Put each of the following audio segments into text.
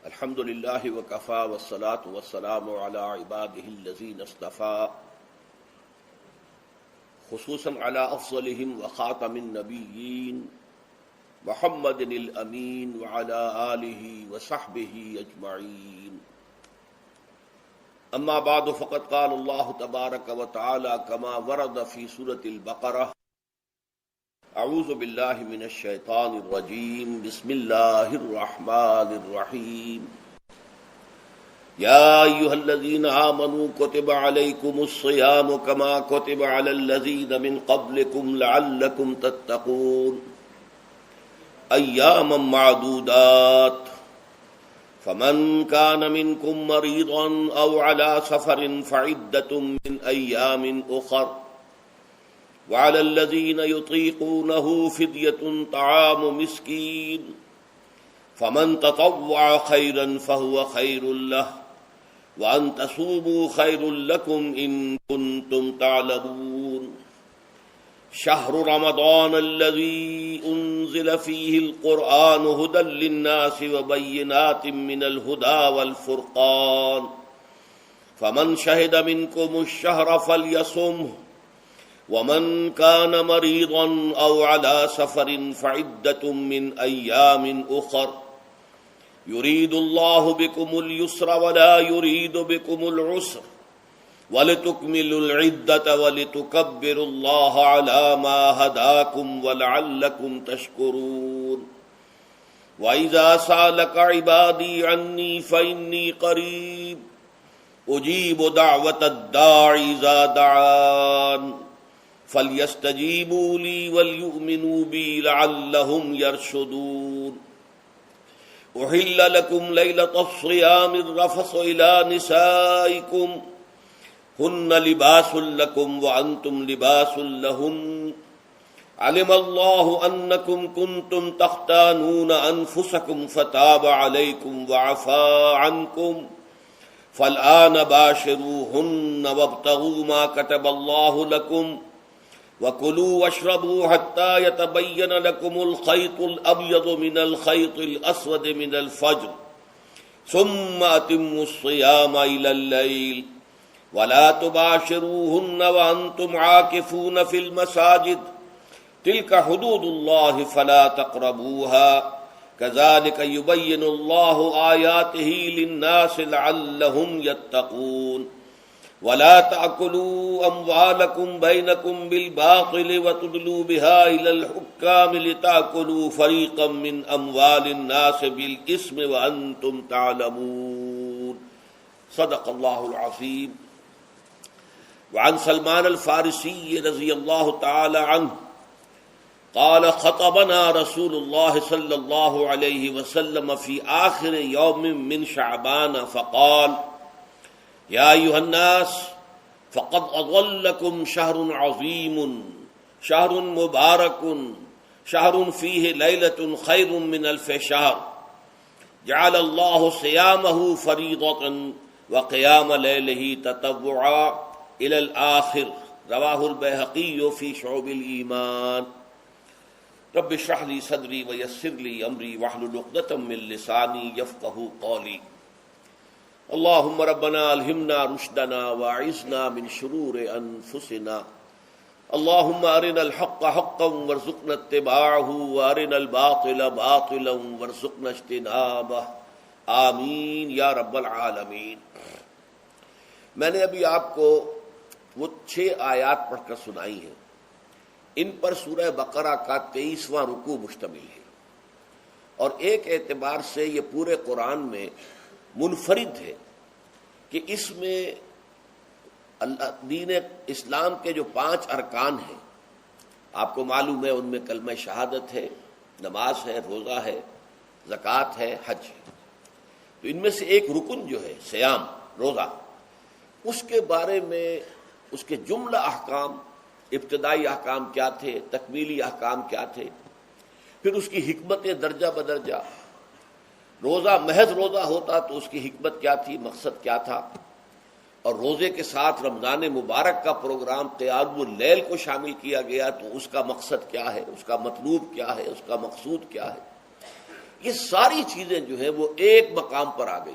الحمد للہ وکفی والصلاة والسلام علی عباده الذین اصطفى خصوصا علی افضلهم وخاتم النبیین محمد الامین وعلی آلہ وصحبہ اجمعین. اما بعد فقد قال اللہ تبارک وتعالی کما ورد فی سورة البقرہ اعوذ باللہ من الشیطان الرجیم بسم اللہ الرحمن الرحیم. یا ایہا الذین آمنوا کتب علیکم الصیام کما کتب علی الذین من قبلکم لعلکم تتقون ایاما معدودات فمن کان منکم مریضا او علی سفر فعدۃ من ایام اخر وعلى الذين يطيقونه فدية طعام مسكين فمن تطوع خيرا فهو خير له وأن تصوموا خير لكم إن كنتم تعلمون. شهر رمضان الذي أنزل فيه القرآن هدى للناس وبينات من الهدى والفرقان فمن شهد منكم الشهر فليصمه ومن كان مريضا أو على سفر فعدة من أيام أخر يريد الله بكم اليسر ولا يريد بكم العسر ولتكملوا العدة ولتكبروا الله على ما هداكم ولعلكم تشكرون. وإذا سألك عبادي عني فإني قريب أجيب دعوة الداع إذا دعان فَلْيَسْتَجِيبُوا لِي وَلْيُؤْمِنُوا بِي لَعَلَّهُمْ يَرْشُدُونَ. أُحِلَّ لَكُمْ لَيْلَةَ الصِّيَامِ الرَّفَثُ إِلَى نِسَائِكُمْ هُنَّ لِبَاسٌ لَكُمْ وَأَنْتُمْ لِبَاسٌ لَهُنَّ عَلِمَ اللَّهُ أَنَّكُمْ كُنْتُمْ تَخْتَانُونَ أَنفُسَكُمْ فَتَابَ عَلَيْكُمْ وَعَفَا عَنْكُمْ فَالْآنَ بَاشِرُوهُنَّ وَابْتَغُوا مَا كَتَبَ اللَّهُ لَكُمْ وَكُلُوا وَاشْرَبُوا حَتَّى يَتَبَيَّنَ لَكُمُ الْخَيْطُ الْأَبْيَضُ مِنَ الْخَيْطِ الْأَسْوَدِ مِنَ الْفَجْرِ ثُمَّ أَتِمُّوا الصِّيَامَ إِلَى اللَّيْلِ وَلَا تُبَاشِرُوهُنَّ وَأَنْتُمْ عَاكِفُونَ فِي الْمَسَاجِدِ تِلْكَ حُدُودُ اللَّهِ فَلَا تَقْرَبُوهَا كَذَلِكَ يُبَيِّنُ اللَّهُ آيَاتِهِ لِلنَّاسِ لَعَلَّهُمْ يَتَّقُونَ. ولا تأكلوا أموالكم بينكم بالباطل وتدلوا بها إلى الحكام لتأكلوا فريقا من أموال الناس بالإثم وأنتم تعلمون. صدق الله العظيم. وعن سلمان الفارسي رضي الله تعالى عنه قال خطبنا رسول الله صلى الله عليه وسلم في آخر يوم من شعبان فقال یا ایھا الناس فقد اضلکم شہر عظیم شہر مبارک شہر فیہ لیلۃ خیر من الف شہر جعل اللہ صیامہ فریضۃ وقیام لیلہ تطوعا الی الآخر. رواہ البیہقی فی شعب الایمان. رب اشرح لی صدری ویسر لی امری واحلل عقدۃ من لسانی یفقہوا قولی. اللهم ربنا الہمنا رشدنا واعذنا من شرور انفسنا. اللهم ارنا الحق حقا وارزقنا اتباعه وارنا الباطل باطلا وارزقنا اجتنابه. آمین یا رب العالمین. میں نے ابھی آپ کو وہ 6 آیات پڑھ کر سنائی ہیں. ان پر سورہ بقرہ کا 23واں رکوع مشتمل ہے اور ایک اعتبار سے یہ پورے قرآن میں منفرد ہے کہ اس میں دین اسلام کے جو 5 ارکان ہیں آپ کو معلوم ہے، ان میں کلمہ شہادت ہے، نماز ہے، روزہ ہے، زکوٰۃ ہے، حج ہے. تو ان میں سے ایک رکن جو ہے صیام، روزہ، اس کے بارے میں اس کے جملہ احکام، ابتدائی احکام کیا تھے، تکمیلی احکام کیا تھے، پھر اس کی حکمتیں درجہ بدرجہ. روزہ محض روزہ ہوتا تو اس کی حکمت کیا تھی، مقصد کیا تھا، اور روزے کے ساتھ رمضان مبارک کا پروگرام قیام اللیل کو شامل کیا گیا تو اس کا مقصد کیا ہے، اس کا مطلوب کیا ہے، اس کا مقصود کیا ہے. یہ ساری چیزیں جو ہیں وہ ایک مقام پر آ گئی۔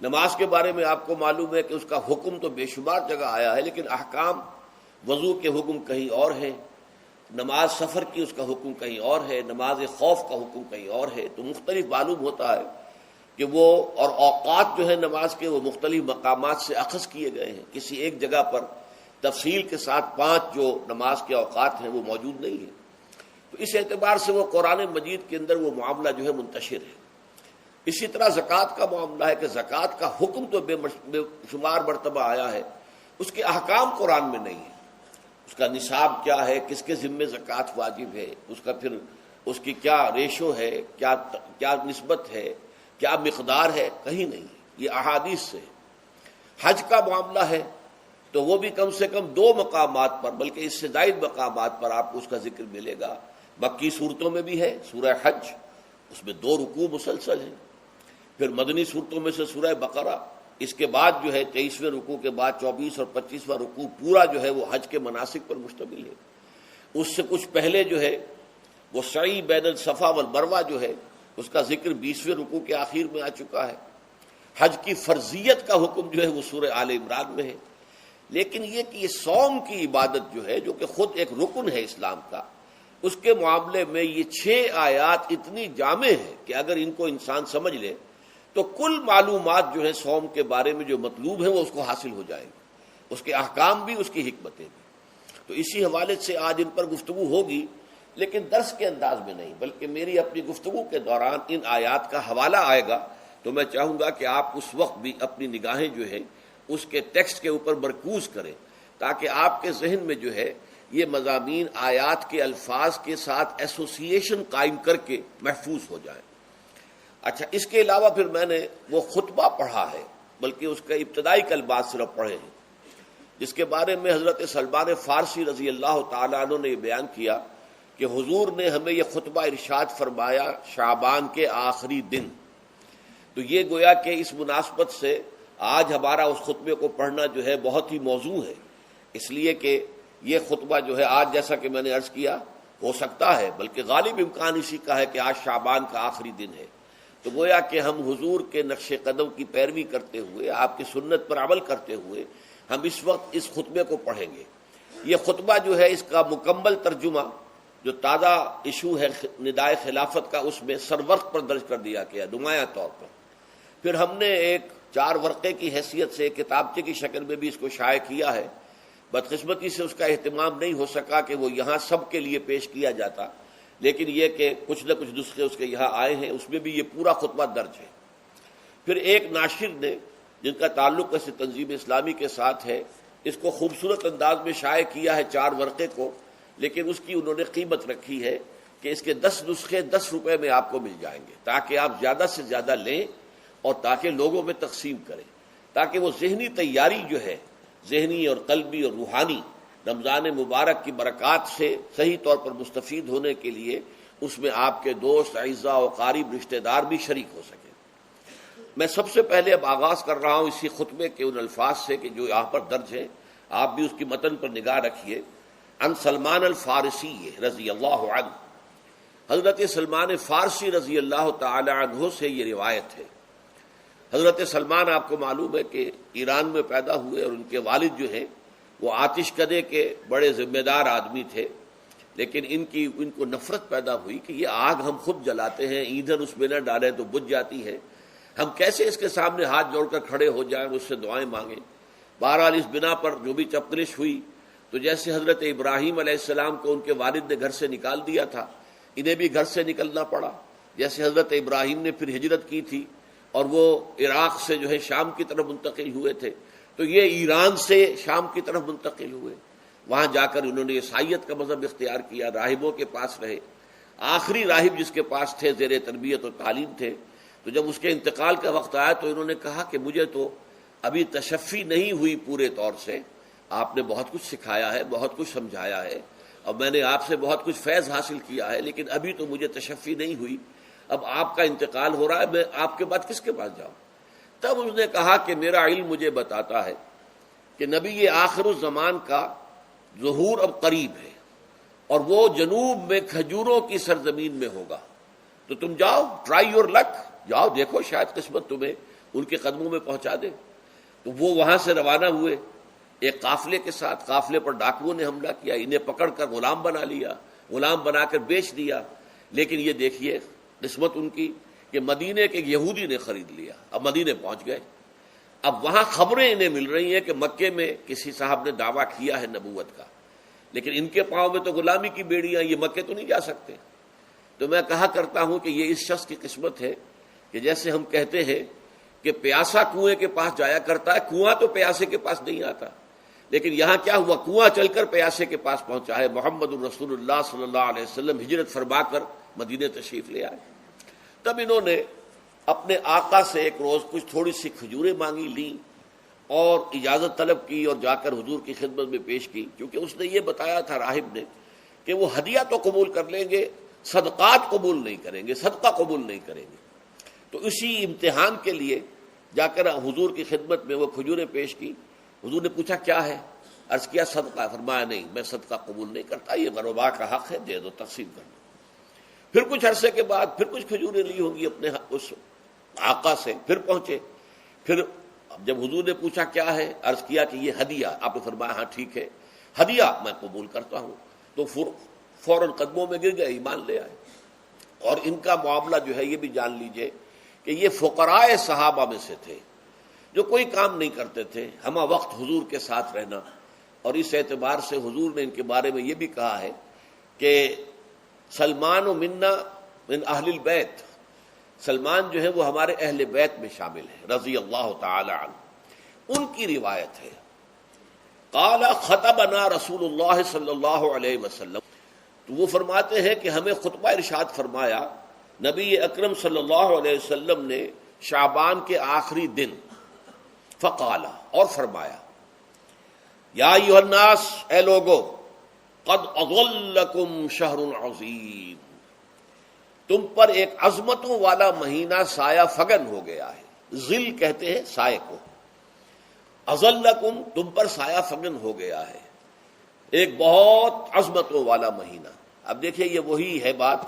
نماز کے بارے میں آپ کو معلوم ہے کہ اس کا حکم تو بے شمار جگہ آیا ہے، لیکن احکام وضو کے حکم کہیں اور ہیں، نماز سفر کی اس کا حکم کہیں اور ہے، نماز خوف کا حکم کہیں اور ہے، تو مختلف معلوم ہوتا ہے کہ وہ اور اوقات جو ہے نماز کے وہ مختلف مقامات سے اخذ کیے گئے ہیں۔ کسی ایک جگہ پر تفصیل کے ساتھ 5 جو نماز کے اوقات ہیں وہ موجود نہیں ہیں، تو اس اعتبار سے وہ قرآن مجید کے اندر وہ معاملہ جو ہے منتشر ہے۔ اسی طرح زکوٰۃ کا معاملہ ہے کہ زکوٰۃ کا حکم تو بے شمار مرتبہ آیا ہے، اس کے احکام قرآن میں نہیں ہیں۔ اس کا نصاب کیا ہے، کس کے ذمے زکوٰۃ واجب ہے، اس کا پھر اس کی کیا ریشو ہے، کیا نسبت ہے، کیا مقدار ہے، کہیں نہیں، یہ احادیث سے۔ حج کا معاملہ ہے تو وہ بھی کم سے کم 2 مقامات پر، بلکہ اس سے زائد مقامات پر آپ کو اس کا ذکر ملے گا۔ مکی صورتوں میں بھی ہے سورہ حج، اس میں 2 رکوع مسلسل ہیں، پھر مدنی صورتوں میں سے سورہ بقرہ، اس کے بعد جو ہے 23ویں رکوع کے بعد 24 اور 25واں رکوع پورا جو ہے وہ حج کے مناسک پر مشتمل ہے۔ اس سے کچھ پہلے جو ہے وہ سعی بین الصفا والمروہ جو ہے اس کا ذکر 20ویں رکوع کے آخر میں آ چکا ہے۔ حج کی فرضیت کا حکم جو ہے وہ سورہ آل عمران میں ہے۔ لیکن یہ کہ یہ صوم کی عبادت جو ہے، جو کہ خود ایک رکن ہے اسلام کا، اس کے معاملے میں یہ 6 آیات اتنی جامع ہیں کہ اگر ان کو انسان سمجھ لے تو کل معلومات جو ہے صوم کے بارے میں جو مطلوب ہیں وہ اس کو حاصل ہو جائیں گے، اس کے احکام بھی، اس کی حکمتیں بھی۔ تو اسی حوالے سے آج ان پر گفتگو ہوگی، لیکن درس کے انداز میں نہیں، بلکہ میری اپنی گفتگو کے دوران ان آیات کا حوالہ آئے گا، تو میں چاہوں گا کہ آپ اس وقت بھی اپنی نگاہیں جو ہے اس کے ٹیکسٹ کے اوپر مرکوز کریں، تاکہ آپ کے ذہن میں جو ہے یہ مضامین آیات کے الفاظ کے ساتھ ایسوسیشن قائم کر کے محفوظ ہو جائیں۔ اچھا، اس کے علاوہ پھر میں نے وہ خطبہ پڑھا ہے، بلکہ اس کا ابتدائی کلمات صرف پڑھے ہیں، جس کے بارے میں حضرت سلمان فارسی رضی اللہ تعالیٰ عنہ نے یہ بیان کیا کہ حضور نے ہمیں یہ خطبہ ارشاد فرمایا شعبان کے آخری دن۔ تو یہ گویا کہ اس مناسبت سے آج ہمارا اس خطبے کو پڑھنا جو ہے بہت ہی موزوں ہے، اس لیے کہ یہ خطبہ جو ہے آج، جیسا کہ میں نے عرض کیا، ہو سکتا ہے بلکہ غالب امکان اسی کا ہے کہ آج شعبان کا آخری دن ہے، تو گویا کہ ہم حضور کے نقش قدم کی پیروی کرتے ہوئے، آپ کی سنت پر عمل کرتے ہوئے ہم اس وقت اس خطبے کو پڑھیں گے۔ یہ خطبہ جو ہے اس کا مکمل ترجمہ جو تازہ ایشو ہے ندائے خلافت کا، اس میں سرورق پر درج کر دیا گیا نمایاں طور پر۔ پھر ہم نے ایک 4 ورقے کی حیثیت سے کتابچے کی شکل میں بھی اس کو شائع کیا ہے، بدقسمتی سے اس کا اہتمام نہیں ہو سکا کہ وہ یہاں سب کے لیے پیش کیا جاتا، لیکن یہ کہ کچھ نہ کچھ نسخے اس کے یہاں آئے ہیں، اس میں بھی یہ پورا خطبہ درج ہے۔ پھر ایک ناشر نے جن کا تعلق کسی تنظیم اسلامی کے ساتھ ہے، اس کو خوبصورت انداز میں شائع کیا ہے 4 ورقے کو، لیکن اس کی انہوں نے قیمت رکھی ہے کہ اس کے 10 نسخے 10 روپے میں آپ کو مل جائیں گے، تاکہ آپ زیادہ سے زیادہ لیں اور تاکہ لوگوں میں تقسیم کریں، تاکہ وہ ذہنی تیاری جو ہے، ذہنی اور قلبی اور روحانی، رمضان مبارک کی برکات سے صحیح طور پر مستفید ہونے کے لیے اس میں آپ کے دوست، اعزاء و قریب رشتہ دار بھی شریک ہو سکیں۔ میں سب سے پہلے اب آغاز کر رہا ہوں اسی خطبے کے ان الفاظ سے کہ جو یہاں پر درج ہیں، آپ بھی اس کی متن پر نگاہ رکھیے۔ ان سلمان الفارسی رضی اللہ عنہ، حضرت سلمان فارسی رضی اللہ تعالی عنہ سے یہ روایت ہے۔ حضرت سلمان آپ کو معلوم ہے کہ ایران میں پیدا ہوئے، اور ان کے والد جو ہیں وہ آتش کدے کے بڑے ذمہ دار آدمی تھے، لیکن ان کو نفرت پیدا ہوئی کہ یہ آگ ہم خود جلاتے ہیں، ایندھن اس میں نہ ڈالیں تو بجھ جاتی ہے، ہم کیسے اس کے سامنے ہاتھ جوڑ کر کھڑے ہو جائیں اور اس سے دعائیں مانگیں۔ بہرحال اس بنا پر جو بھی چپکلش ہوئی، تو جیسے حضرت ابراہیم علیہ السلام کو ان کے والد نے گھر سے نکال دیا تھا، انہیں بھی گھر سے نکلنا پڑا۔ جیسے حضرت ابراہیم نے پھر ہجرت کی تھی اور وہ عراق سے جو ہے شام کی طرف منتقل ہوئے تھے، تو یہ ایران سے شام کی طرف منتقل ہوئے، وہاں جا کر انہوں نے عیسائیت کا مذہب اختیار کیا، راہبوں کے پاس رہے۔ آخری راہب جس کے پاس تھے زیر تربیت اور تعلیم تھے، تو جب اس کے انتقال کا وقت آیا تو انہوں نے کہا کہ مجھے تو ابھی تشفی نہیں ہوئی پورے طور سے، آپ نے بہت کچھ سکھایا ہے، بہت کچھ سمجھایا ہے، اور میں نے آپ سے بہت کچھ فیض حاصل کیا ہے، لیکن ابھی تو مجھے تشفی نہیں ہوئی، اب آپ کا انتقال ہو رہا ہے، میں آپ کے بعد کس کے پاس جاؤں؟ تب اس نے کہا کہ میرا علم مجھے بتاتا ہے کہ نبی آخر الزمان کا ظہور اب قریب ہے، اور وہ جنوب میں کھجوروں کی سرزمین میں ہوگا، تو تم جاؤ، ٹرائی یور لک، جاؤ دیکھو شاید قسمت تمہیں ان کے قدموں میں پہنچا دے۔ تو وہ وہاں سے روانہ ہوئے ایک قافلے کے ساتھ، قافلے پر ڈاکوؤں نے حملہ کیا، انہیں پکڑ کر غلام بنا لیا، غلام بنا کر بیچ دیا۔ لیکن یہ دیکھیے قسمت ان کی کہ مدینے کے ایک یہودی نے خرید لیا، اب مدینے پہنچ گئے۔ اب وہاں خبریں انہیں مل رہی ہیں کہ مکے میں کسی صاحب نے دعویٰ کیا ہے نبوت کا، لیکن ان کے پاؤں میں تو غلامی کی بیڑیاں، یہ مکے تو نہیں جا سکتے۔ تو میں کہا کرتا ہوں کہ یہ اس شخص کی قسمت ہے کہ جیسے ہم کہتے ہیں کہ پیاسا کنویں کے پاس جایا کرتا ہے، کنواں تو پیاسے کے پاس نہیں آتا، لیکن یہاں کیا ہوا، کنواں چل کر پیاسے کے پاس پہنچا ہے۔ محمد الرسول اللہ صلی اللہ علیہ وسلم ہجرت فرما کر مدینہ تشریف لے آئے۔ تب انہوں نے اپنے آقا سے ایک روز کچھ تھوڑی سی کھجوریں مانگی، لیں اور اجازت طلب کی اور جا کر حضور کی خدمت میں پیش کی، کیونکہ اس نے یہ بتایا تھا راہب نے کہ وہ ہدیہ تو قبول کر لیں گے، صدقات قبول نہیں کریں گے، صدقہ قبول نہیں کریں گے۔ تو اسی امتحان کے لیے جا کر حضور کی خدمت میں وہ کھجوریں پیش کی۔ حضور نے پوچھا کیا ہے؟ عرض کیا صدقہ، فرمایا نہیں میں صدقہ قبول نہیں کرتا، یہ غربا کا حق ہے، دے دو، تقسیم کر دو۔ پھر کچھ عرصے کے بعد پھر کچھ کھجوریں لی ہوں گی اپنے اس آقا سے، پھر پہنچے، پھر جب حضور نے پوچھا کیا ہے، عرض کیا کہ یہ ہدیہ، آپ نے فرمایا ہاں ٹھیک ہے، ہدیہ میں قبول کرتا ہوں۔ تو فوراً قدموں میں گر گئے، ایمان لے آئے۔ اور ان کا معاملہ جو ہے یہ بھی جان لیجئے کہ یہ فقراء صحابہ میں سے تھے جو کوئی کام نہیں کرتے تھے، ہمہ وقت حضور کے ساتھ رہنا، اور اس اعتبار سے حضور نے ان کے بارے میں یہ بھی کہا ہے کہ سلمان و منا من اہل البیت، سلمان جو ہے وہ ہمارے اہل بیت میں شامل ہے رضی اللہ تعالی عنہ۔ ان کی روایت ہے قال خطبنا رسول اللہ صلی اللہ علیہ وسلم، تو وہ فرماتے ہیں کہ ہمیں خطبہ ارشاد فرمایا نبی اکرم صلی اللہ علیہ وسلم نے شعبان کے آخری دن، فقال، اور فرمایا یا ایھا الناس، اے لوگو، قد اظلکم شہر عظیم، تم پر ایک عظمتوں والا مہینہ سایہ فگن ہو گیا ہے۔ ظل کہتے ہیں سائے کو، اظلکم تم پر سایہ فگن ہو گیا ہے، ایک بہت عظمتوں والا مہینہ۔ اب دیکھیں یہ وہی ہے بات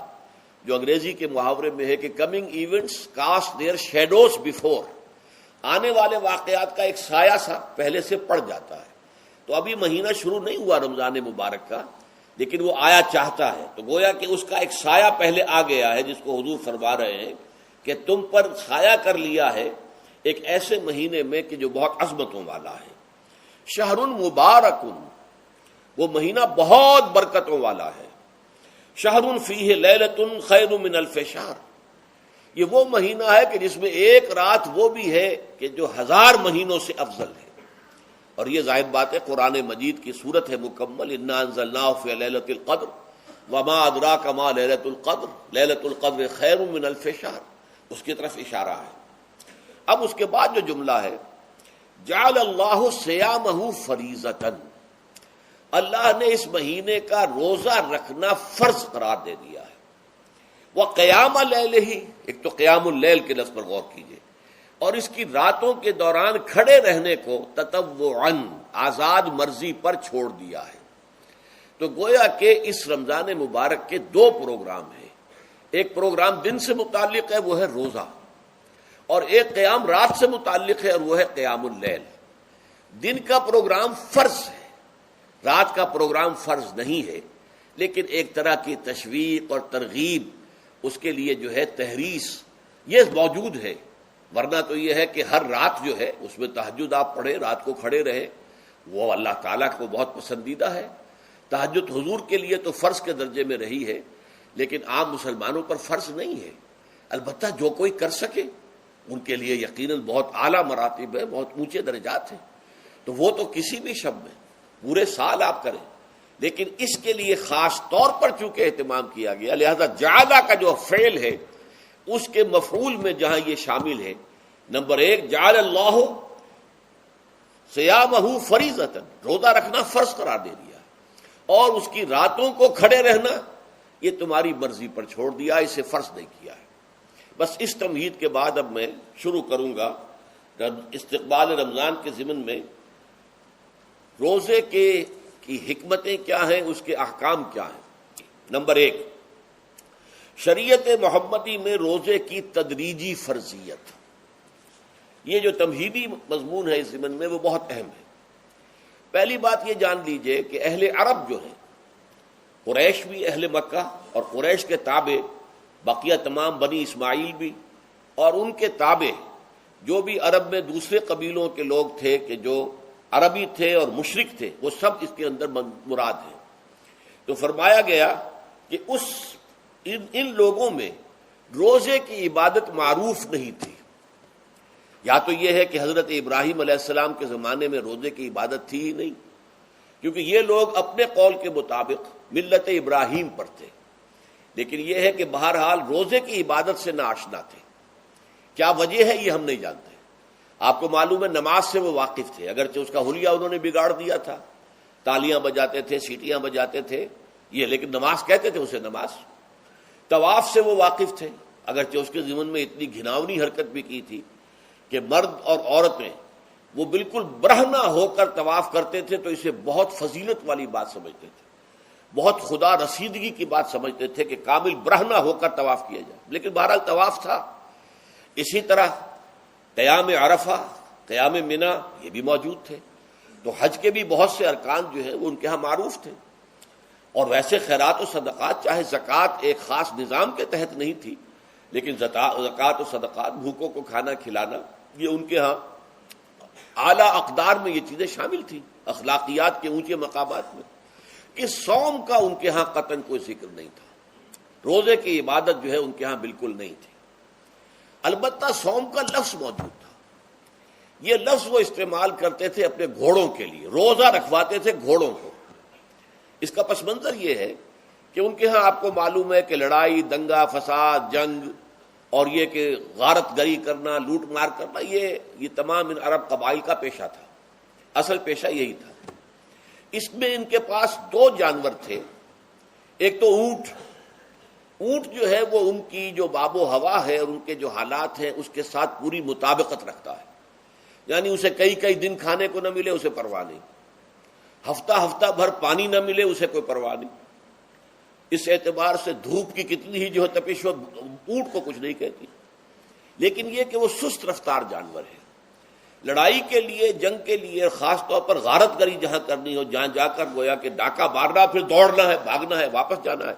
جو انگریزی کے محاورے میں ہے کہ coming events cast their shadows before, آنے والے واقعات کا ایک سایہ سا پہلے سے پڑ جاتا ہے۔ تو ابھی مہینہ شروع نہیں ہوا رمضان مبارک کا، لیکن وہ آیا چاہتا ہے، تو گویا کہ اس کا ایک سایہ پہلے آ گیا ہے، جس کو حضور فرما رہے ہیں کہ تم پر سایہ کر لیا ہے ایک ایسے مہینے میں کہ جو بہت عظمتوں والا ہے۔ شہر مبارک، وہ مہینہ بہت برکتوں والا ہے۔ شہر فیہ لیلۃ خیر من الف شہر، یہ وہ مہینہ ہے کہ جس میں ایک رات وہ بھی ہے کہ جو 1000 مہینوں سے افضل ہے۔ اور یہ ظاہر بات ہے قرآن مجید کی صورت ہے مکمل، انا انزلناہ فی لیلۃ القدر وما ادراک ما لیلۃ القدر لیلۃ القدر خیر من الف شہر، اس کی طرف اشارہ ہے۔ اب اس کے بعد جو جملہ ہے جعل اللہ صیامہ فریضۃ، اللہ نے اس مہینے کا روزہ رکھنا فرض قرار دے دیا ہے۔ وقیام اللیل، ایک تو قیام اللیل کے لفظ پر غور کیجیے، اور اس کی راتوں کے دوران کھڑے رہنے کو تطوعاً، آزاد مرضی پر چھوڑ دیا ہے۔ تو گویا کہ اس رمضان مبارک کے 2 پروگرام ہیں، ایک پروگرام دن سے متعلق ہے وہ ہے روزہ، اور ایک قیام رات سے متعلق ہے اور وہ ہے قیام اللیل۔ دن کا پروگرام فرض ہے، رات کا پروگرام فرض نہیں ہے، لیکن ایک طرح کی تشویق اور ترغیب، اس کے لیے جو ہے تحریص، یہ موجود ہے۔ ورنہ تو یہ ہے کہ ہر رات جو ہے اس میں تہجد آپ پڑھیں، رات کو کھڑے رہے، وہ اللہ تعالیٰ کو بہت پسندیدہ ہے۔ تہجد حضور کے لیے تو فرض کے درجے میں رہی ہے، لیکن عام مسلمانوں پر فرض نہیں ہے۔ البتہ جو کوئی کر سکے ان کے لیے یقیناً بہت اعلیٰ مراتب ہے، بہت اونچے درجات ہیں، تو وہ تو کسی بھی شب میں پورے سال آپ کریں، لیکن اس کے لیے خاص طور پر چونکہ اہتمام کیا گیا، لہذا جعلہ کا جو فعل ہے اس کے مفعول میں جہاں یہ شامل ہے، نمبر 1 جعل اللہ صیامہ فریضۃ، روزہ رکھنا فرض قرار دے دیا، اور اس کی راتوں کو کھڑے رہنا یہ تمہاری مرضی پر چھوڑ دیا، اسے فرض نہیں کیا ہے۔ بس اس تمہید کے بعد اب میں شروع کروں گا استقبال رمضان کے ضمن میں روزے کی حکمتیں کیا ہیں، اس کے احکام کیا ہیں۔ نمبر 1 شریعت محمدی میں روزے کی تدریجی فرضیت، یہ جو تمہیدی مضمون ہے اس ضمن میں وہ بہت اہم ہے۔ پہلی بات یہ جان لیجئے کہ اہل عرب جو ہیں، قریش بھی، اہل مکہ اور قریش کے تابع بقیہ تمام بنی اسماعیل بھی، اور ان کے تابع جو بھی عرب میں دوسرے قبیلوں کے لوگ تھے کہ جو عربی تھے اور مشرک تھے، وہ سب اس کے اندر مراد ہیں۔ تو فرمایا گیا کہ ان لوگوں میں روزے کی عبادت معروف نہیں تھی۔ یا تو یہ ہے کہ حضرت ابراہیم علیہ السلام کے زمانے میں روزے کی عبادت تھی ہی نہیں، کیونکہ یہ لوگ اپنے قول کے مطابق ملت ابراہیم پر تھے، لیکن یہ ہے کہ بہرحال روزے کی عبادت سے ناآشنا تھے۔ کیا وجہ ہے یہ ہم نہیں جانتے۔ آپ کو معلوم ہے نماز سے وہ واقف تھے، اگرچہ اس کا حلیہ انہوں نے بگاڑ دیا تھا، تالیاں بجاتے تھے، سیٹیاں بجاتے تھے یہ، لیکن نماز کہتے تھے اسے نماز۔ طواف سے وہ واقف تھے، اگرچہ اس کے ضمن میں اتنی گھناؤنی حرکت بھی کی تھی کہ مرد اور عورتیں وہ بالکل برہنہ ہو کر طواف کرتے تھے، تو اسے بہت فضیلت والی بات سمجھتے تھے، بہت خدا رسیدگی کی بات سمجھتے تھے کہ کامل برہنہ ہو کر طواف کیا جائے، لیکن بہرحال طواف تھا۔ اسی طرح قیام عرفہ، قیام منی یہ بھی موجود تھے۔ تو حج کے بھی بہت سے ارکان جو ہیں وہ ان کے ہاں معروف تھے، اور ویسے خیرات و صدقات، چاہے زکوٰۃ ایک خاص نظام کے تحت نہیں تھی، لیکن زکوٰۃ و صدقات، بھوکوں کو کھانا کھلانا، یہ ان کے ہاں اعلیٰ اقدار میں یہ چیزیں شامل تھیں، اخلاقیات کے اونچے مقامات میں۔ کہ صوم کا ان کے ہاں قطعاً کوئی ذکر نہیں تھا، روزے کی عبادت جو ہے ان کے ہاں بالکل نہیں تھی۔ البتہ صوم کا لفظ موجود تھا، یہ لفظ وہ استعمال کرتے تھے اپنے گھوڑوں کے لیے، روزہ رکھواتے تھے گھوڑوں کو۔ اس کا پس منظر یہ ہے کہ ان کے ہاں آپ کو معلوم ہے کہ لڑائی، دنگا فساد، جنگ، اور یہ کہ غارت گری کرنا، لوٹ مار کرنا، یہ تمام ان عرب قبائل کا پیشہ تھا، اصل پیشہ یہی تھا۔ اس میں ان کے پاس دو جانور تھے، ایک تو اونٹ۔ اونٹ جو ہے وہ ان کی جو آب و ہوا ہے اور ان کے جو حالات ہیں اس کے ساتھ پوری مطابقت رکھتا ہے، یعنی اسے کئی دن کھانے کو نہ ملے اسے پرواہ نہیں، ہفتہ بھر پانی نہ ملے اسے کوئی پرواہ نہیں۔ اس اعتبار سے دھوپ کی کتنی ہی جو ہے تپش ہو، اونٹ کو کچھ نہیں کہتی۔ لیکن یہ کہ وہ سست رفتار جانور ہے، لڑائی کے لیے، جنگ کے لیے، خاص طور پر غارت گری جہاں کرنی ہو، جہاں جا کر گویا کہ ڈاکہ مارنا، پھر دوڑنا ہے، بھاگنا ہے، واپس جانا ہے،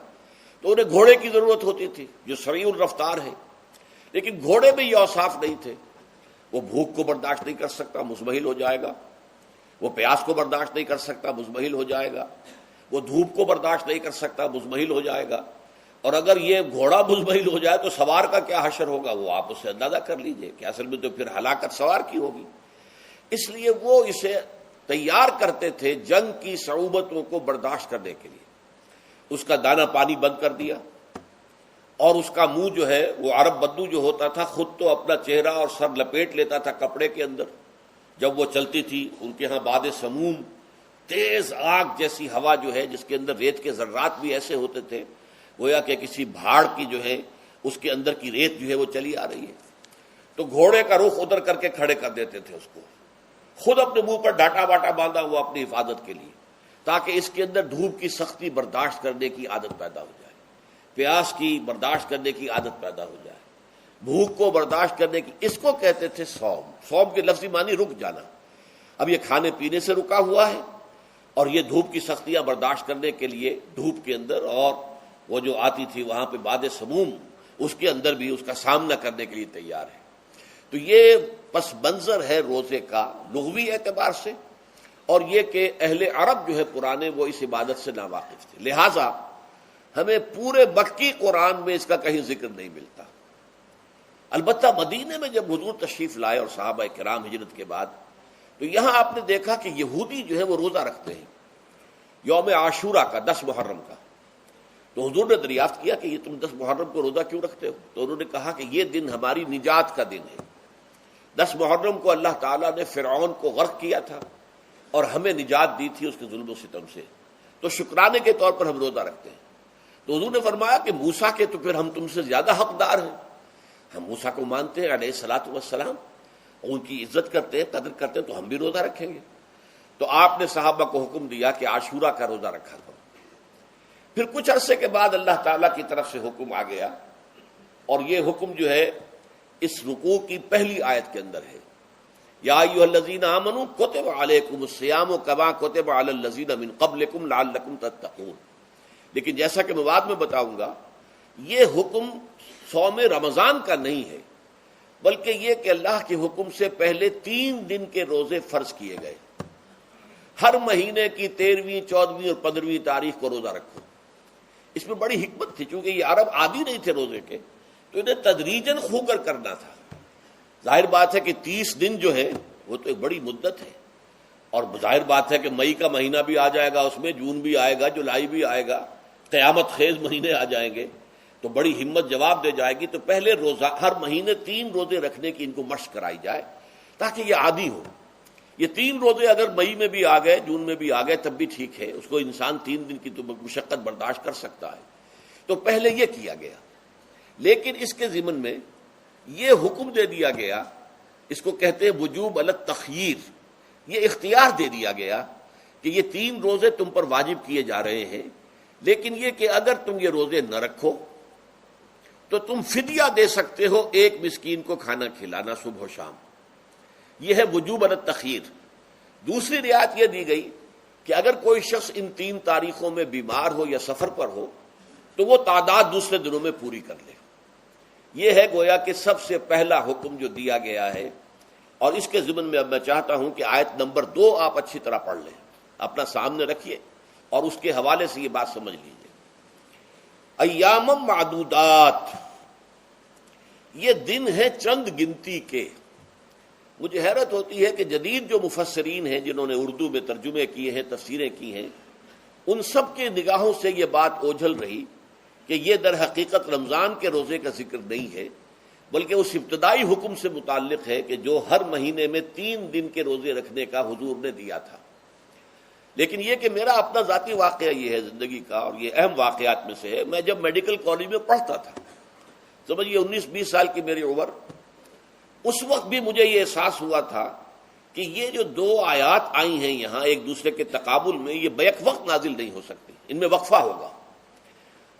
تو انہیں گھوڑے کی ضرورت ہوتی تھی جو سریع الرفتار ہے۔ لیکن گھوڑے میں یہ اوصاف نہیں تھے، وہ بھوک کو برداشت نہیں کر سکتا، مزمحل ہو جائے گا، وہ پیاس کو برداشت نہیں کر سکتا، مزمحل ہو جائے گا، وہ دھوپ کو برداشت نہیں کر سکتا، مزمحل ہو جائے گا، اور اگر یہ گھوڑا مزمحل ہو جائے تو سوار کا کیا حشر ہوگا، وہ آپ اسے اندازہ کر لیجئے کہ اصل میں تو پھر ہلاکت سوار کی ہوگی۔ اس لیے وہ اسے تیار کرتے تھے جنگ کی صعوبتوں کو برداشت کرنے کے لیے۔ اس کا دانہ پانی بند کر دیا، اور اس کا منہ جو ہے وہ عرب بدو جو ہوتا تھا خود تو اپنا چہرہ اور سر لپیٹ لیتا تھا کپڑے کے اندر، جب وہ چلتی تھی ان کے ہاں باد سموم، تیز آگ جیسی ہوا جو ہے جس کے اندر ریت کے ذرات بھی ایسے ہوتے تھے گویا کہ کسی بھاڑ کی جو ہے اس کے اندر کی ریت جو ہے وہ چلی آ رہی ہے، تو گھوڑے کا رخ ادھر کر کے کھڑے کر دیتے تھے اس کو، خود اپنے منہ پر ڈاٹا واٹا باندھا ہوا اپنی حفاظت کے لیے، تاکہ اس کے اندر دھوپ کی سختی برداشت کرنے کی عادت پیدا ہو جائے، پیاس کی برداشت کرنے کی عادت پیدا ہو جائے، بھوک کو برداشت کرنے کی۔ اس کو کہتے تھے صوم۔ صوم کے لفظی معنی رک جانا۔ اب یہ کھانے پینے سے رکا ہوا ہے، اور یہ دھوپ کی سختیاں برداشت کرنے کے لیے دھوپ کے اندر، اور وہ جو آتی تھی وہاں پہ باد سموم، اس کے اندر بھی اس کا سامنا کرنے کے لیے تیار ہے۔ تو یہ پس منظر ہے روزے کا لغوی اعتبار سے، اور یہ کہ اہل عرب جو ہے پرانے وہ اس عبادت سے ناواقف تھے، لہٰذا ہمیں پورے مکی قرآن میں اس کا کہیں ذکر نہیں ملتا۔ البتہ مدینے میں جب حضور تشریف لائے اور صحابہ کرام ہجرت کے بعد، تو یہاں آپ نے دیکھا کہ یہودی جو ہے وہ روزہ رکھتے ہیں یوم عاشورہ کا، 10 محرم کا۔ تو حضور نے دریافت کیا کہ یہ تم 10 محرم کو روزہ کیوں رکھتے ہو؟ تو انہوں نے کہا کہ یہ دن ہماری نجات کا دن ہے۔ 10 محرم کو اللہ تعالیٰ نے فرعون کو غرق کیا تھا اور ہمیں نجات دی تھی اس کے ظلم و ستم سے، تو شکرانے کے طور پر ہم روزہ رکھتے ہیں۔ تو حضور نے فرمایا کہ موسیٰ کے تو پھر ہم تم سے زیادہ حقدار ہیں، ہم موسیٰ کو مانتے ہیں علیہ الصلاۃ والسلام، ان کی عزت کرتے ہیں، قدر کرتے ہیں، تو ہم بھی روزہ رکھیں گے۔ تو آپ نے صحابہ کو حکم دیا کہ عاشورہ کا روزہ رکھا کرو۔ پھر کچھ عرصے کے بعد اللہ تعالیٰ کی طرف سے حکم آ گیا، اور یہ حکم جو ہے اس رکوع کی پہلی آیت کے اندر ہے، یا ایھا الذین آمنوا کتب علیکم الصیام کما کتب علی الذین من قبلکم لعلکم تتقون۔ لیکن جیسا کہ میں بعد میں بتاؤں گا، یہ حکم صوم رمضان کا نہیں ہے، بلکہ یہ کہ اللہ کے حکم سے پہلے 3 دن کے روزے فرض کیے گئے۔ ہر مہینے کی 13ویں، 14ویں اور 15ویں تاریخ کو روزہ رکھو۔ اس میں بڑی حکمت تھی، چونکہ یہ عرب عادی نہیں تھے روزے کے، تو انہیں تدریجاً خو کر کرنا تھا۔ ظاہر بات ہے کہ 30 دن جو ہے وہ تو ایک بڑی مدت ہے، اور ظاہر بات ہے کہ مئی کا مہینہ بھی آ جائے گا، اس میں جون بھی آئے گا، جولائی بھی آئے گا، قیامت خیز مہینے آ جائیں گے، تو بڑی ہمت جواب دے جائے گی۔ تو پہلے روزہ ہر مہینے 3 روزے رکھنے کی ان کو مشق کرائی جائے تاکہ یہ عادی ہو۔ یہ 3 روزے اگر مئی میں بھی آ گئے، جون میں بھی آ گئے، تب بھی ٹھیک ہے، اس کو انسان 3 دن کی تو مشقت برداشت کر سکتا ہے۔ تو پہلے یہ کیا گیا، لیکن اس کے ضمن میں یہ حکم دے دیا گیا، اس کو کہتے ہیں وجوب علی التخییر، یہ اختیار دے دیا گیا کہ یہ 3 روزے تم پر واجب کیے جا رہے ہیں، لیکن یہ کہ اگر تم یہ روزے نہ رکھو تو تم فدیہ دے سکتے ہو، 1 مسکین کو کھانا کھلانا صبح و شام۔ یہ ہے وجوب علی التخییر۔ دوسری رعایت یہ دی گئی کہ اگر کوئی شخص ان 3 تاریخوں میں بیمار ہو یا سفر پر ہو تو وہ تعداد دوسرے دنوں میں پوری کر لے۔ یہ ہے گویا کہ سب سے پہلا حکم جو دیا گیا ہے، اور اس کے ضمن میں اب میں چاہتا ہوں کہ آیت نمبر 2 آپ اچھی طرح پڑھ لیں، اپنا سامنے رکھیے اور اس کے حوالے سے یہ بات سمجھ لیجیے۔ ایام معدودات، یہ دن ہیں چند گنتی کے۔ مجھے حیرت ہوتی ہے کہ جدید جو مفسرین ہیں جنہوں نے اردو میں ترجمے کیے ہیں، تفسیریں کی ہیں، ان سب کے نگاہوں سے یہ بات اوجھل رہی کہ یہ در حقیقت رمضان کے روزے کا ذکر نہیں ہے، بلکہ اس ابتدائی حکم سے متعلق ہے کہ جو ہر مہینے میں 3 دن کے روزے رکھنے کا حضور نے دیا تھا۔ لیکن یہ کہ میرا اپنا ذاتی واقعہ یہ ہے زندگی کا، اور یہ اہم واقعات میں سے ہے، میں جب میڈیکل کالج میں پڑھتا تھا، سمجھیے 19-20 سال کی میری عمر، اس وقت بھی مجھے یہ احساس ہوا تھا کہ یہ جو 2 آیات آئی ہیں یہاں ایک دوسرے کے تقابل میں، یہ بیک وقت نازل نہیں ہو سکتی، ان میں وقفہ ہوگا،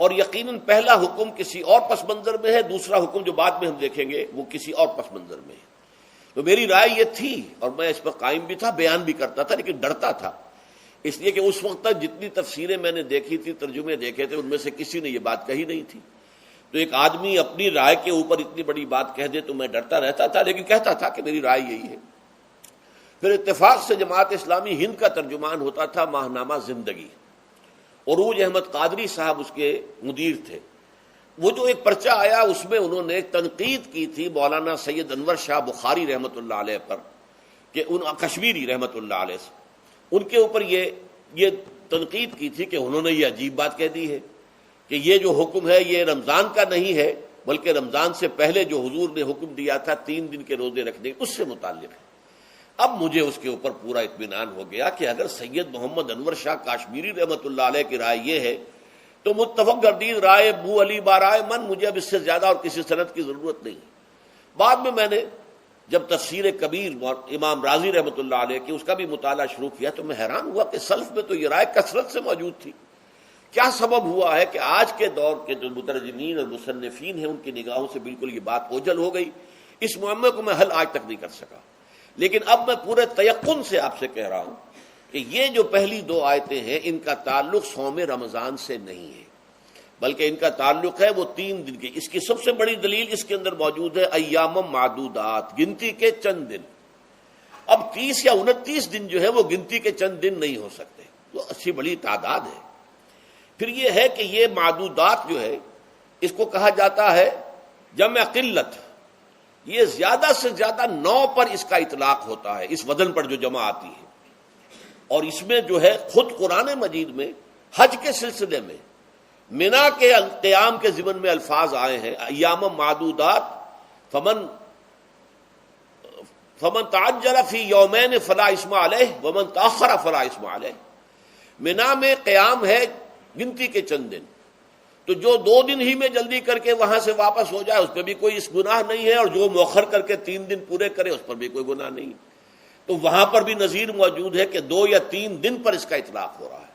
اور یقیناً پہلا حکم کسی اور پس منظر میں ہے، دوسرا حکم جو بعد میں ہم دیکھیں گے وہ کسی اور پس منظر میں ہے۔ تو میری رائے یہ تھی، اور میں اس پر قائم بھی تھا، بیان بھی کرتا تھا، لیکن ڈرتا تھا، اس لیے کہ اس وقت تک جتنی تفسیریں میں نے دیکھی تھی، ترجمے دیکھے تھے، ان میں سے کسی نے یہ بات کہی نہیں تھی۔ تو ایک آدمی اپنی رائے کے اوپر اتنی بڑی بات کہہ دے تو میں ڈرتا رہتا تھا، لیکن کہتا تھا کہ میری رائے یہی ہے۔ پھر اتفاق سے جماعت اسلامی ہند کا ترجمان ہوتا تھا ماہنامہ زندگی، عروج احمد قادری صاحب اس کے مدیر تھے۔ وہ جو ایک پرچہ آیا اس میں انہوں نے تنقید کی تھی مولانا سید انور شاہ بخاری رحمۃ اللہ علیہ پر، کہ ان کشمیری رحمۃ اللہ علیہ سے ان کے اوپر یہ تنقید کی تھی کہ انہوں نے یہ عجیب بات کہہ دی ہے کہ یہ جو حکم ہے یہ رمضان کا نہیں ہے، بلکہ رمضان سے پہلے جو حضور نے حکم دیا تھا 3 دن کے روزے رکھنے، اس سے متعلق ہے۔ اب مجھے اس کے اوپر پورا اطمینان ہو گیا کہ اگر سید محمد انور شاہ کاشمیری رحمۃ اللہ علیہ کی رائے یہ ہے تو متفق گردید رائے ابو علی برائے من، مجھے اب اس سے زیادہ اور کسی سند کی ضرورت نہیں۔ بعد میں نے جب تفسیر کبیر امام رازی رحمۃ اللہ علیہ کی اس کا بھی مطالعہ شروع کیا تو میں حیران ہوا کہ سلف میں تو یہ رائے کثرت سے موجود تھی۔ کیا سبب ہوا ہے کہ آج کے دور کے جو مترجمین اور مصنفین ہیں ان کی نگاہوں سے بالکل یہ بات اوجھل ہو گئی؟ اس معاملے کو میں حل آج تک نہیں کر سکا، لیکن اب میں پورے تیقن سے آپ سے کہہ رہا ہوں کہ یہ جو پہلی 2 آیتیں ہیں ان کا تعلق صوم رمضان سے نہیں ہے، بلکہ ان کا تعلق ہے وہ 3 دن کے۔ اس کی سب سے بڑی دلیل اس کے اندر موجود ہے، ایام معدودات، گنتی کے چند دن۔ اب 30 یا 29 دن جو ہے وہ گنتی کے چند دن نہیں ہو سکتے، وہ اچھی بڑی تعداد ہے۔ پھر یہ ہے کہ یہ معدودات جو ہے اس کو کہا جاتا ہے جمع قلت، یہ زیادہ سے زیادہ 9 پر اس کا اطلاق ہوتا ہے، اس وزن پر جو جمع آتی ہے۔ اور اس میں جو ہے خود قرآن مجید میں حج کے سلسلے میں منا کے قیام کے ضمن میں الفاظ آئے ہیں، ایام معدودات فمن تعجل فی یومین فلا اسم علیہ ومن تاخر فلا اسم علیہ۔ منا میں قیام ہے گنتی کے چند دن، تو جو 2 دن ہی میں جلدی کر کے وہاں سے واپس ہو جائے اس پہ بھی کوئی اس گناہ نہیں ہے، اور جو مؤخر کر کے 3 دن پورے کرے اس پر بھی کوئی گناہ نہیں۔ تو وہاں پر بھی نظیر موجود ہے کہ 2 یا 3 دن پر اس کا اطلاق ہو رہا ہے،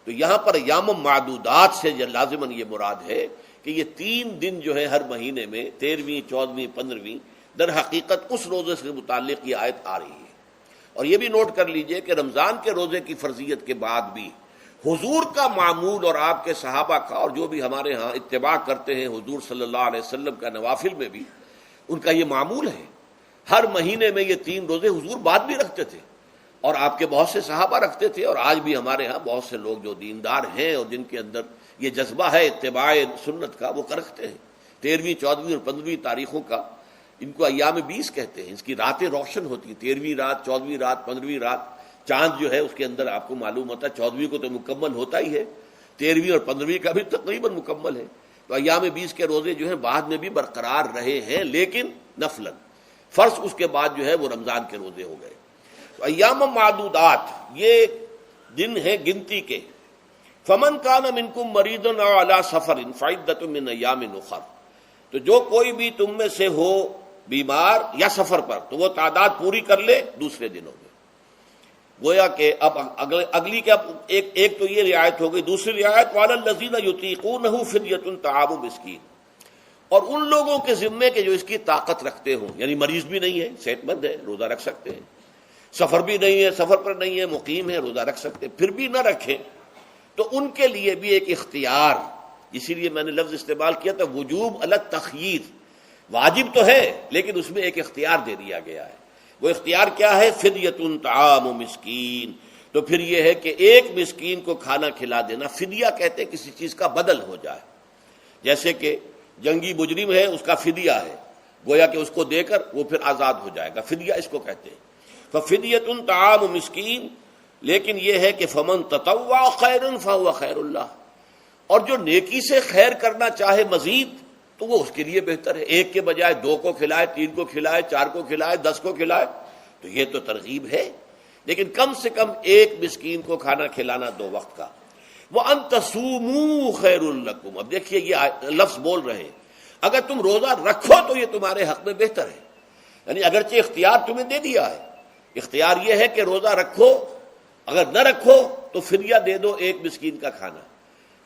تو یہاں پر ایام معدودات سے لازماً یہ مراد ہے کہ یہ 3 دن جو ہے ہر مہینے میں 13ویں 14ویں 15ویں در حقیقت اس روزے سے متعلق یہ آیت آ رہی ہے۔ اور یہ بھی نوٹ کر لیجئے کہ رمضان کے روزے کی فرضیت کے بعد بھی حضور کا معمول اور آپ کے صحابہ کا اور جو بھی ہمارے ہاں اتباع کرتے ہیں حضور صلی اللہ علیہ وسلم کا نوافل میں بھی ان کا یہ معمول ہے، ہر مہینے میں یہ 3 روزے حضور بعد بھی رکھتے تھے اور آپ کے بہت سے صحابہ رکھتے تھے، اور آج بھی ہمارے ہاں بہت سے لوگ جو دیندار ہیں اور جن کے اندر یہ جذبہ ہے اتباع سنت کا وہ رکھتے ہیں۔ 13ویں 14ویں اور 15ویں تاریخوں کا ان کو ایام 20 کہتے ہیں، اس کی راتیں روشن ہوتی ہیں، 13ویں رات 14ویں رات 15ویں رات، چاند جو ہے اس کے اندر آپ کو معلوم ہوتا ہے 14ویں کو تو مکمل ہوتا ہی ہے، 13ویں اور 15ویں کا بھی تقریباً مکمل ہے۔ تو ایام 20 کے روزے جو ہیں بعد میں بھی برقرار رہے ہیں، لیکن نفلاً، فرض اس کے بعد جو ہے وہ رمضان کے روزے ہو گئے۔ تو ایام معدودات یہ دن ہیں گنتی کے، فمن کان منکم مریضا او علی سفر فعدۃ من ایام اخر، تو جو کوئی بھی تم میں سے ہو بیمار یا سفر پر تو وہ تعداد پوری کر لے دوسرے دنوں میں۔ گویا کہ اب اگلی کے ایک تو یہ رعایت ہو گئی، دوسری رعایت وعلی الذین یطیقونہ فدیۃ طعام مسکین، اور ان لوگوں کے ذمے کے جو اس کی طاقت رکھتے ہوں، یعنی مریض بھی نہیں ہے، صحت مند ہے، روزہ رکھ سکتے ہیں، سفر بھی نہیں ہے، سفر پر نہیں ہے، مقیم ہے، روزہ رکھ سکتے ہیں، پھر بھی نہ رکھیں تو ان کے لیے بھی ایک اختیار، اسی لیے میں نے لفظ استعمال کیا تھا وجوب علی التخییر، واجب تو ہے لیکن اس میں ایک اختیار دے دیا گیا ہے۔ وہ اختیار کیا ہے؟ فدیۃ طعام مسکین، تو پھر یہ ہے کہ ایک مسکین کو کھانا کھلا دینا، فدیہ کہتے ہیں کسی چیز کا بدل ہو جائے، جیسے کہ جنگی مجرم ہے اس کا فدیہ ہے، گویا کہ اس کو دے کر وہ پھر آزاد ہو جائے گا، فدیہ اس کو کہتے ہیں۔ ففدیۃ طعام مسکین، لیکن یہ ہے کہ فمن تطوع خیرا فهو خیر اللہ، اور جو نیکی سے خیر کرنا چاہے مزید تو وہ اس کے لیے بہتر ہے، ایک کے بجائے 2 کو کھلائے، 3 کو کھلائے، 4 کو کھلائے، 10 کو کھلائے، تو یہ تو ترغیب ہے، لیکن کم سے کم ایک مسکین کو کھانا کھلانا 2 وقت کا۔ وَأَن تَصُومُوا خَيْرٌ لَكُمْ، اب دیکھیے یہ لفظ بول رہے ہیں، اگر تم روزہ رکھو تو یہ تمہارے حق میں بہتر ہے، یعنی اگرچہ اختیار تمہیں دے دیا ہے، اختیار یہ ہے کہ روزہ رکھو، اگر نہ رکھو تو فدیہ دے دو ایک مسکین کا کھانا،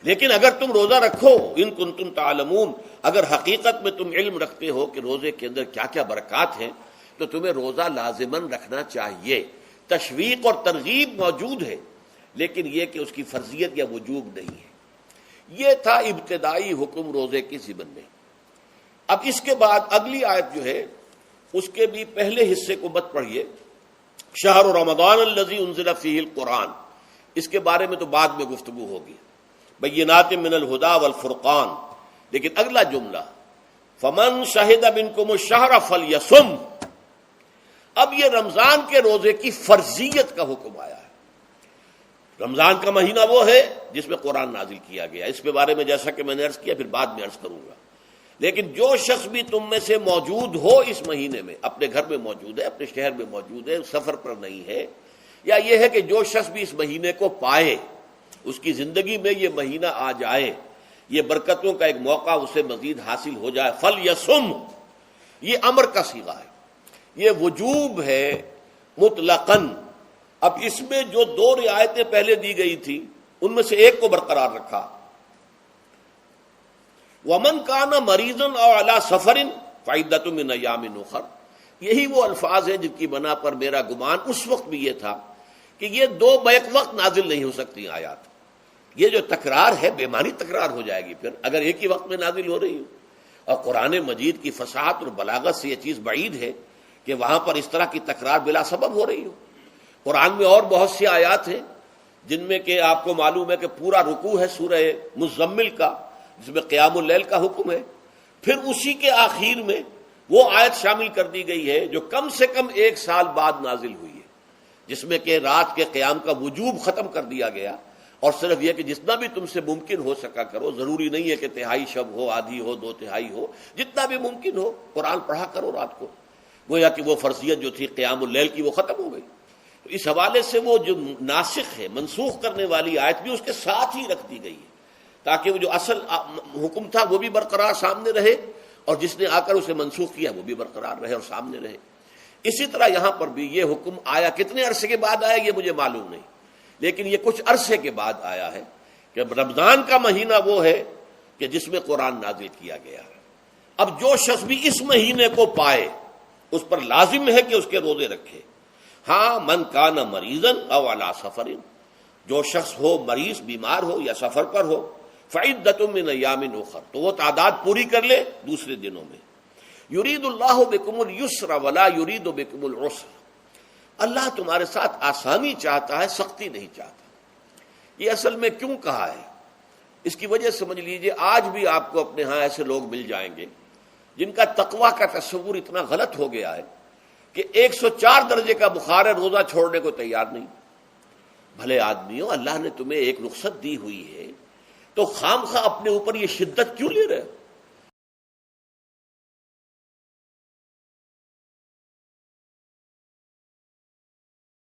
لیکن اگر تم روزہ رکھو، ان کنتم تعلمون، اگر حقیقت میں تم علم رکھتے ہو کہ روزے کے اندر کیا کیا برکات ہیں، تو تمہیں روزہ لازماً رکھنا چاہیے۔ تشویق اور ترغیب موجود ہے، لیکن یہ کہ اس کی فرضیت یا وجوب نہیں ہے۔ یہ تھا ابتدائی حکم روزے کی ضمن میں۔ اب اس کے بعد اگلی آیت جو ہے اس کے بھی پہلے حصے کو مت پڑھیے، شہر رمضان الذی انزل فیہ القرآن، اس کے بارے میں تو بعد میں گفتگو ہوگی، بینات من الہدی والفرقان، لیکن اگلا جملہ فمن شہد منکم الشہر فلیصم، اب یہ رمضان کے روزے کی فرضیت کا حکم آیا ہے۔ رمضان کا مہینہ وہ ہے جس میں قرآن نازل کیا گیا، اس کے بارے میں جیسا کہ میں نے عرض کیا پھر بعد میں عرض کروں گا، لیکن جو شخص بھی تم میں سے موجود ہو اس مہینے میں، اپنے گھر میں موجود ہے، اپنے شہر میں موجود ہے، سفر پر نہیں ہے، یا یہ ہے کہ جو شخص بھی اس مہینے کو پائے، اس کی زندگی میں یہ مہینہ آ جائے، یہ برکتوں کا ایک موقع اسے مزید حاصل ہو جائے، فلیصم، یہ امر کا صیغہ ہے، یہ وجوب ہے مطلقاً۔ اب اس میں جو 2 رعایتیں پہلے دی گئی تھی ان میں سے ایک کو برقرار رکھا، وَمَنْ كَانَ مَرِيضًا أَوْ عَلَى سَفَرٍ فَعِدَّةٌ مِّنْ أَيَّامٍ أُخَرَ، یہی وہ الفاظ ہیں جن کی بنا پر میرا گمان اس وقت بھی یہ تھا کہ یہ 2 بیک وقت نازل نہیں ہو سکتی آیات، یہ جو تکرار ہے بے معنی تکرار ہو جائے گی پھر اگر ایک ہی وقت میں نازل ہو رہی ہو، اور قرآن مجید کی فصاحت اور بلاغت سے یہ چیز بعید ہے کہ وہاں پر اس طرح کی تکرار بلا سبب ہو رہی ہو۔ قرآن میں اور بہت سی آیات ہیں جن میں کہ آپ کو معلوم ہے کہ پورا رکوع ہے سورہ مزمل کا، جس میں قیام اللیل کا حکم ہے، پھر اسی کے آخر میں وہ آیت شامل کر دی گئی ہے جو کم سے کم 1 سال بعد نازل ہوئی ہے، جس میں کہ رات کے قیام کا وجوب ختم کر دیا گیا، اور صرف یہ کہ جتنا بھی تم سے ممکن ہو سکا کرو، ضروری نہیں ہے کہ 1/3 شب ہو، آدھی ہو، 2/3 ہو، جتنا بھی ممکن ہو قرآن پڑھا کرو رات کو، گویا کہ وہ فرضیت جو تھی قیام اللیل کی وہ ختم ہو گئی۔ تو اس حوالے سے وہ جو ناسخ ہے، منسوخ کرنے والی آیت بھی اس کے ساتھ ہی رکھ دی گئی ہے، تاکہ وہ جو اصل حکم تھا وہ بھی برقرار سامنے رہے، اور جس نے آ کر اسے منسوخ کیا وہ بھی برقرار رہے اور سامنے رہے۔ اسی طرح یہاں پر بھی یہ حکم آیا، کتنے عرصے کے بعد آیا یہ مجھے معلوم نہیں، لیکن یہ کچھ عرصے کے بعد آیا ہے کہ رمضان کا مہینہ وہ ہے کہ جس میں قرآن نازل کیا گیا ہے. اب جو شخص بھی اس مہینے کو پائے اس پر لازم ہے کہ اس کے روزے رکھے. ہاں من کان مریضا او علی سفر، جو شخص ہو مریض، بیمار ہو یا سفر پر ہو، فعدۃ من ایام اخر، تو وہ تعداد پوری کر لے دوسرے دنوں میں. یرید اللہ بکم اليسر ولا یرید بکم العسر، اللہ تمہارے ساتھ آسانی چاہتا ہے، سختی نہیں چاہتا. یہ اصل میں کیوں کہا ہے اس کی وجہ سمجھ لیجئے. آج بھی آپ کو اپنے ہاں ایسے لوگ مل جائیں گے جن کا تقویٰ کا تصور اتنا غلط ہو گیا ہے کہ 104 درجے کا بخار ہے، روزہ چھوڑنے کو تیار نہیں. بھلے آدمیوں، اللہ نے تمہیں ایک رخصت دی ہوئی ہے تو خام خواہ اپنے اوپر یہ شدت کیوں لے رہے؟